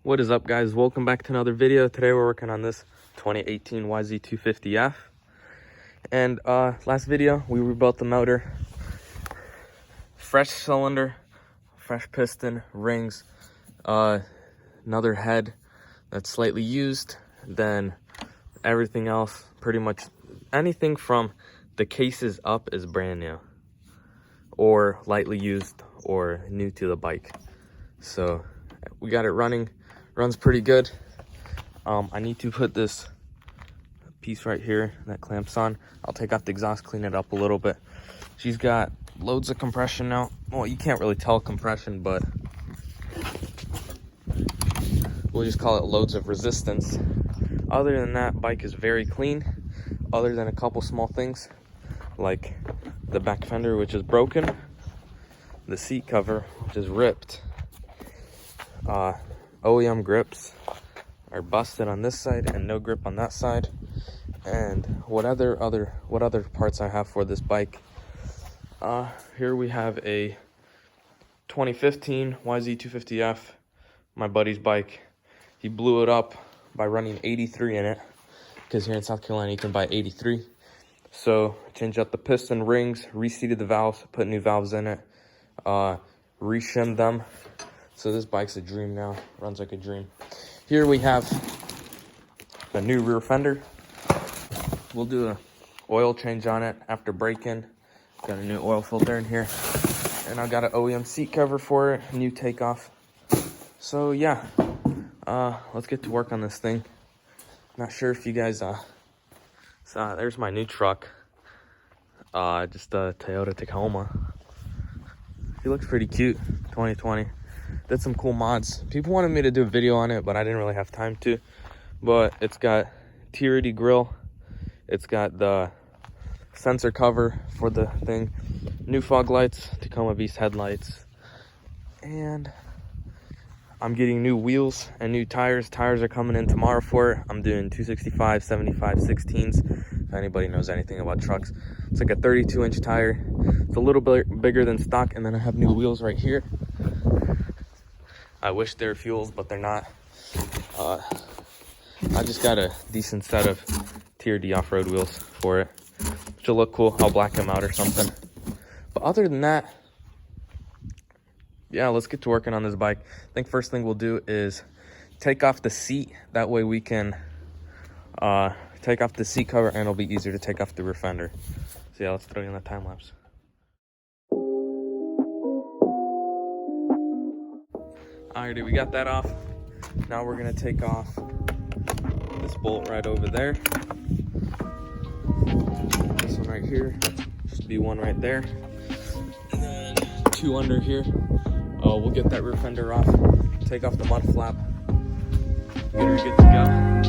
What is up, guys? Welcome back to another video. Today we're working on this 2018 YZ250f. And last video we rebuilt the motor. Fresh cylinder, fresh piston, rings, another head that's slightly used. Then everything else, pretty much anything from the cases up is brand new or lightly used or new to the bike. So we got it running. Runs pretty good. I need to put this piece right here that clamps on. I'll take off the exhaust, clean it up a little bit. She's got loads of compression now. Well, you can't really tell compression, but we'll just call it loads of resistance. Other than that, bike is very clean, other than a couple small things like the back fender, which is broken, the seat cover, which is ripped, OEM grips are busted on this side and no grip on that side. And what other parts I have for this bike. Here we have a 2015 YZ250f, my buddy's bike. He blew it up by running 83 in it, because here in South Carolina you can buy 83. So changed out the piston, rings, reseated the valves, put new valves in it, reshimmed them. So this bike's a dream now, runs like a dream. Here we have the new rear fender. We'll do an oil change on it after break-in. Got a new oil filter in here. And I got an OEM seat cover for it, new takeoff. So yeah, let's get to work on this thing. Not sure if you guys saw, there's my new truck. Just a Toyota Tacoma. He looks pretty cute, 2020. Did some cool mods. People wanted me to do a video on it, but I didn't really have time to. But it's got T-Ready grill. It's got the sensor cover for the thing. New fog lights, Tacoma Beast headlights. And I'm getting new wheels and new tires. Tires are coming in tomorrow for it. I'm doing 265, 75, 16s. If anybody knows anything about trucks. It's like a 32-inch tire. It's a little bit bigger than stock. And then I have new wheels right here. I wish they were fuels, but they're not. I just got a decent set of Tier D off-road wheels for it, which will look cool. I'll black them out or something. But other than that, yeah, let's get to working on this bike. I think first thing we'll do is take off the seat. That way we can take off the seat cover, and it'll be easier to take off the rear fender. So yeah, let's throw you in the time lapse. Alrighty, we got that off. Now we're gonna take off this bolt right over there. This one right here, just be one right there. And then two under here. We'll get that rear fender off, take off the mud flap, get her good to go.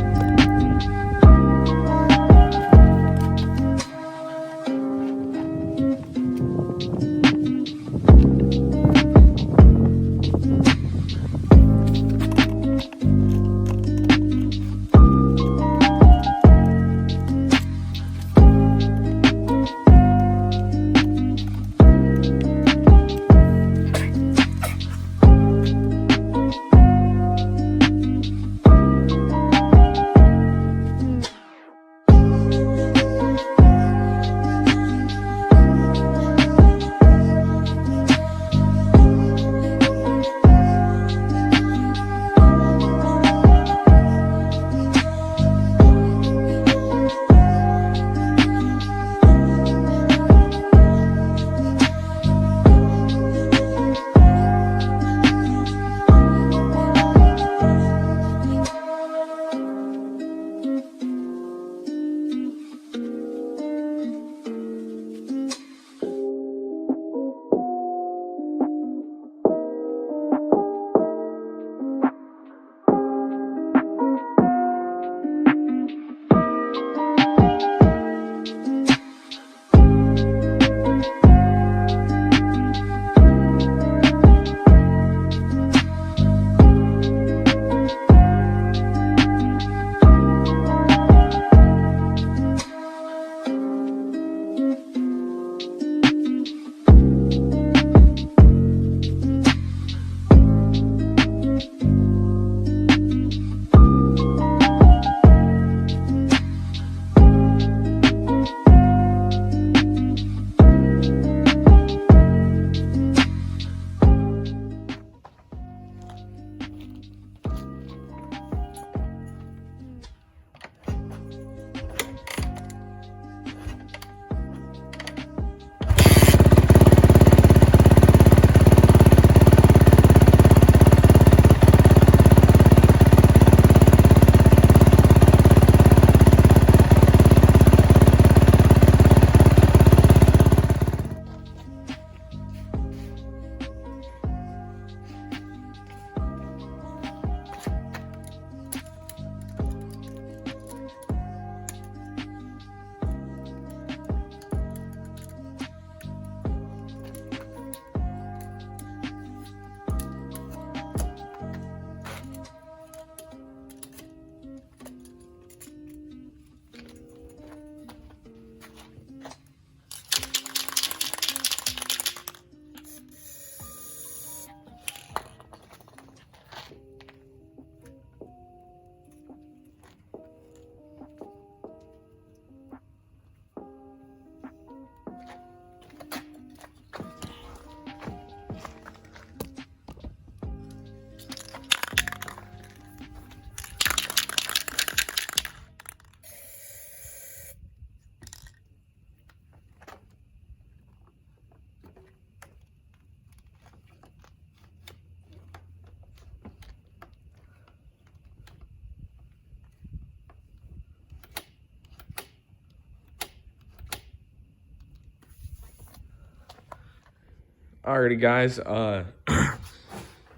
Alrighty guys, I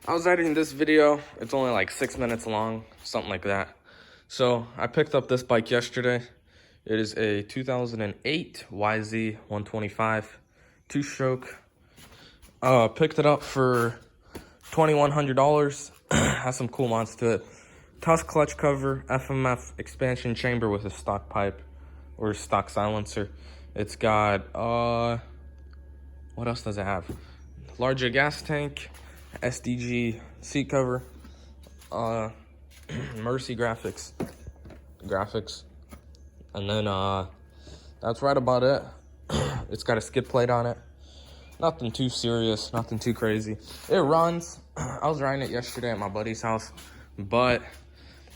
was editing this video. It's only like 6 minutes long, something like that. So I picked up this bike yesterday. It is a 2008 YZ250f 2-stroke. Picked it up for $2,100. Has some cool mods to it. Tusk clutch cover, FMF expansion chamber with a stock pipe or stock silencer. It's got what else does it have? Larger gas tank, SDG seat cover, Mercy graphics, and then that's right about it. It's got a skid plate on it. Nothing too serious, nothing too crazy. It runs. I was riding it yesterday at my buddy's house, but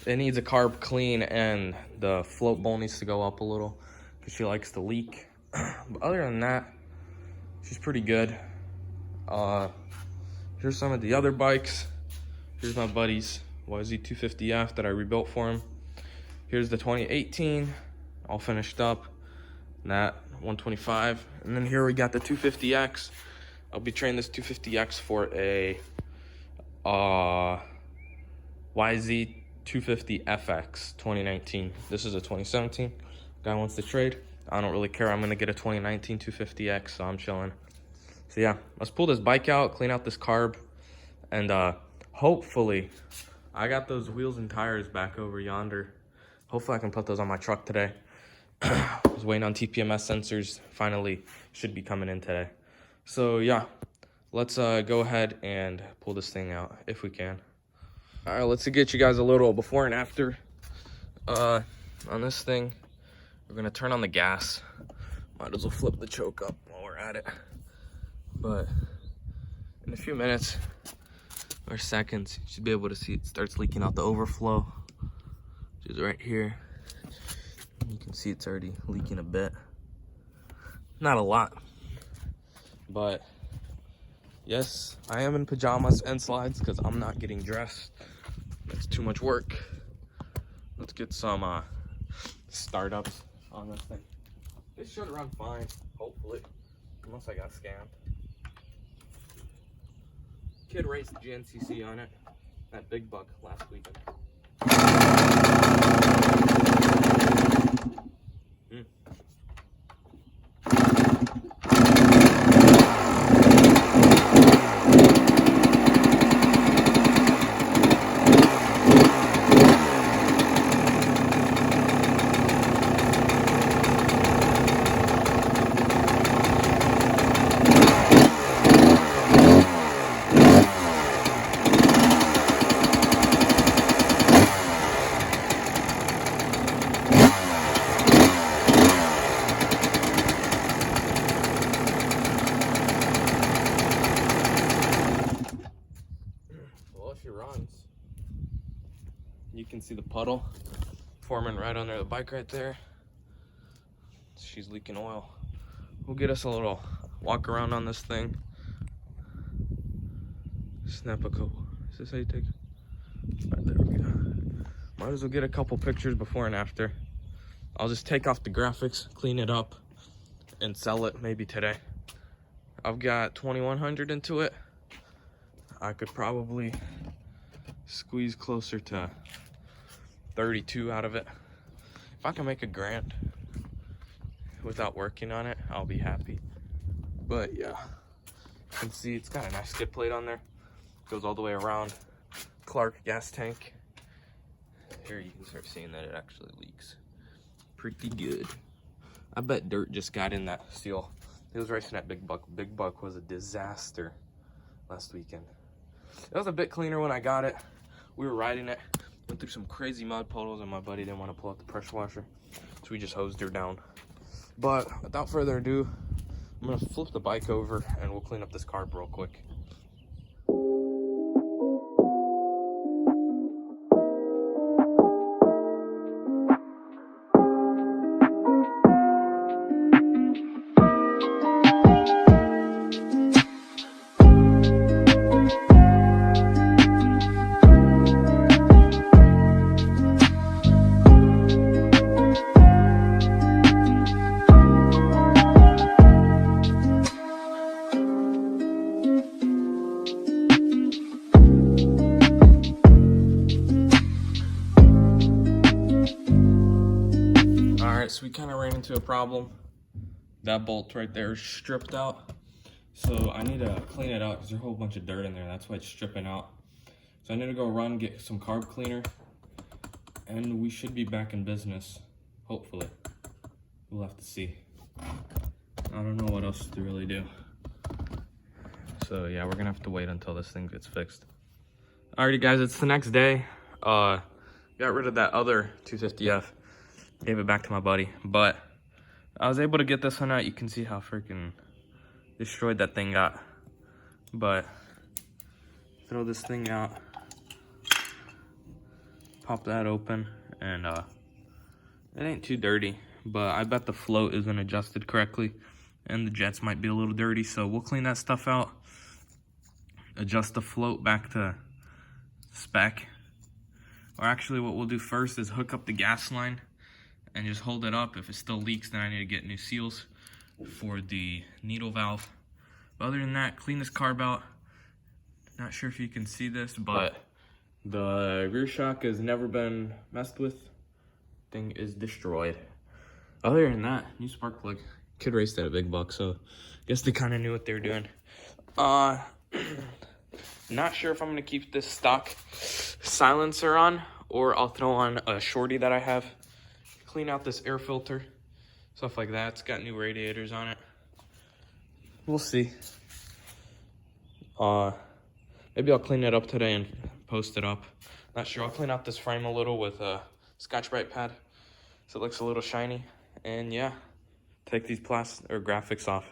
it needs a carb clean and the float bowl needs to go up a little because she likes to leak. But other than that, she's pretty good. Here's some of the other bikes. Here's my buddy's YZ250f that I rebuilt for him. Here's the 2018, all finished up. That 125, and then here we got the 250X. I'll be trading this 250X for a YZ250FX 2019. This is a 2017. Guy wants to trade. I don't really care. I'm gonna get a 2019 250X, so I'm chilling. So yeah, let's pull this bike out, clean out this carb, and hopefully I got those wheels and tires back over yonder. Hopefully I can put those on my truck today. I was waiting on TPMS sensors. Finally should be coming in today. So yeah, let's go ahead and pull this thing out if we can. All right, let's get you guys a little before and after on this thing. We're gonna turn on the gas. Might as well flip the choke up while we're at it. But in a few minutes or seconds, you should be able to see it starts leaking out the overflow, which is right here. You can see it's already leaking a bit. Not a lot, but yes, I am in pajamas and slides because I'm not getting dressed. That's too much work. Let's get some startups on this thing. This should run fine, hopefully, unless I got scammed. Kid raced the GNCC on it at Big Buck last weekend. Runs. You can see the puddle forming right under the bike right there. She's leaking oil. We'll get us a little walk around on this thing. Snap a couple. Is this how you take it? Right, there we go. Might as well get a couple pictures before and after. I'll just take off the graphics, clean it up, and sell it maybe today. I've got 2,100 into it. I could probably squeeze closer to 32 out of it. If I can make $1,000 without working on it, I'll be happy. But yeah, you can see it's got a nice skid plate on there. Goes all the way around. Clark gas tank. Here you can start seeing that it actually leaks pretty good. I bet dirt just got in that steel. It was racing at Big Buck. Big Buck was a disaster last weekend. It was a bit cleaner when I got it. We were riding it, went through some crazy mud puddles, and my buddy didn't want to pull out the pressure washer, so we just hosed her down. But without further ado, I'm gonna flip the bike over and we'll clean up this carb real quick. Alright, so we kind of ran into a problem. That bolt right there is stripped out. So I need to clean it out because there's a whole bunch of dirt in there. That's why it's stripping out. So I need to go run, get some carb cleaner. And we should be back in business, hopefully. We'll have to see. I don't know what else to really do. So yeah, we're gonna have to wait until this thing gets fixed. Alrighty guys, it's the next day. Got rid of that other 250F. Gave it back to my buddy. But I was able to get this one out. You can see how freaking destroyed that thing got. But throw this thing out. Pop that open. And it ain't too dirty. But I bet the float isn't adjusted correctly. And the jets might be a little dirty. So we'll clean that stuff out. Adjust the float back to spec. Or actually what we'll do first is hook up the gas line and just hold it up. If it still leaks, then I need to get new seals for the needle valve. But other than that, clean this carb out. Not sure if you can see this, but the rear shock has never been messed with. Thing is destroyed. Other than that, new spark plug. Kid raced at a big buck, so I guess they kind of knew what they were doing. Not sure if I'm gonna keep this stock silencer on or I'll throw on a shorty that I have. Clean out this air filter, stuff like that. It's got new radiators on it. We'll see. Maybe I'll clean it up today and post it up. Not sure. I'll clean out this frame a little with a Scotch-Brite pad so it looks a little shiny. And yeah, take these plastic or graphics off.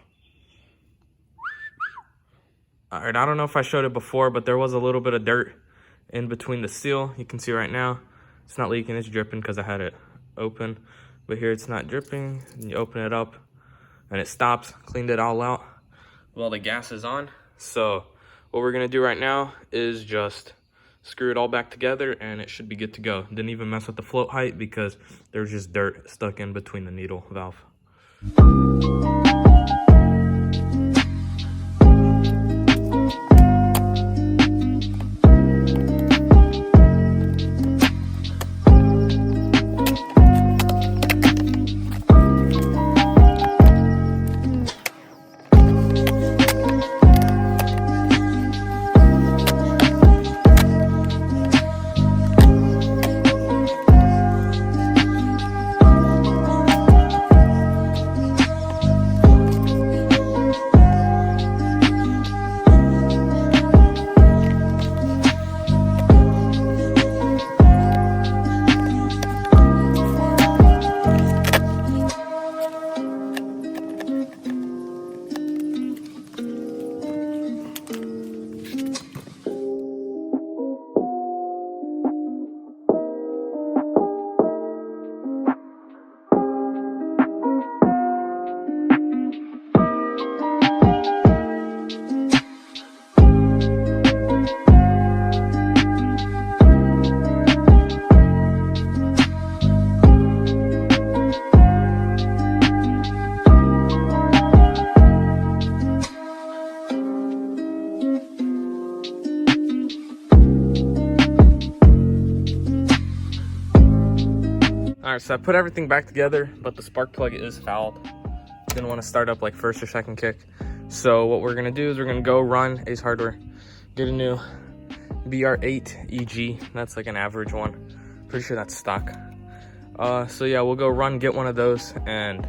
Alright, I don't know if I showed it before, but there was a little bit of dirt in between the seal. You can see right now, it's not leaking, it's dripping because I had it open. But here it's not dripping, and you open it up, and it stops. Cleaned it all out while the gas is on. So what we're gonna do right now is just screw it all back together, and it should be good to go. Didn't even mess with the float height because there's just dirt stuck in between the needle valve. Alright, so I put everything back together, but the spark plug is fouled. Didn't want to start up like first or second kick. So what we're gonna do is we're gonna go run Ace Hardware, get a new BR8 EG. That's like an average one. Pretty sure that's stock. So yeah, we'll go run, get one of those, and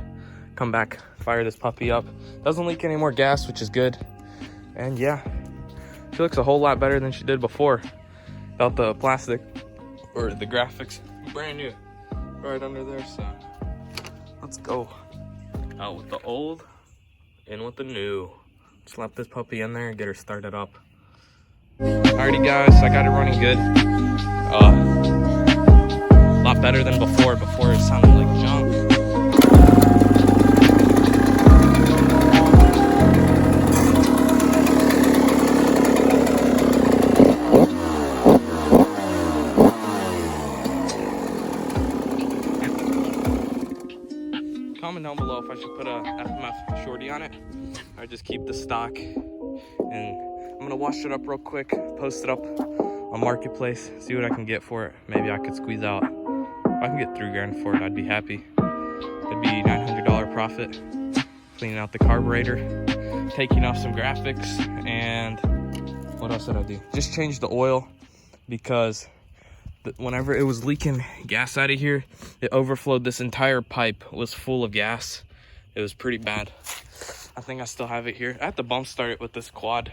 come back, fire this puppy up. Doesn't leak any more gas, which is good. And yeah, she looks a whole lot better than she did before. Without the plastic or the graphics. Brand new. Right under there, so let's go. Out with the old, in with the new. Slap this puppy in there and get her started up. Alrighty guys, I got it running good. A lot better than before. Before it sounded like junk. Comment down below if I should put a FMF shorty on it or just keep the stock. And I'm gonna wash it up real quick, post it up on Marketplace, see what I can get for it. Maybe I could squeeze out, if I can get $3 grand for it, I'd be happy. It'd be $900 profit. Cleaning out the carburetor, taking off some graphics, and what else did I do? Just changed the oil because whenever it was leaking gas out of here, it overflowed. This entire pipe was full of gas. It was pretty bad. I think I still have it here. I had to bump start it with this quad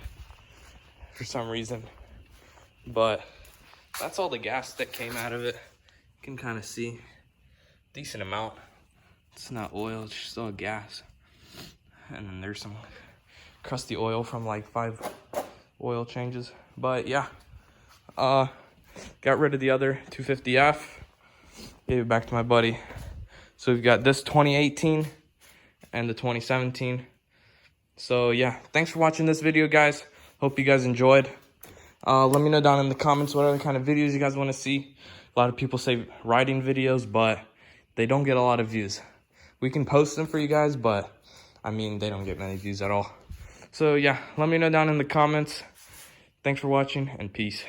for some reason, but that's all the gas that came out of it. You can kind of see decent amount. It's not oil, it's just all gas. And then there's some crusty oil from like 5 oil changes. But yeah, got rid of the other 250F, gave it back to my buddy. So we've got this 2018 and the 2017. So yeah, thanks for watching this video, guys. Hope you guys enjoyed. Let me know down in the comments what other kind of videos you guys want to see. A lot of people say riding videos, but they don't get a lot of views. We can post them for you guys, but I mean, they don't get many views at all. So yeah, let me know down in the comments. Thanks for watching, and peace.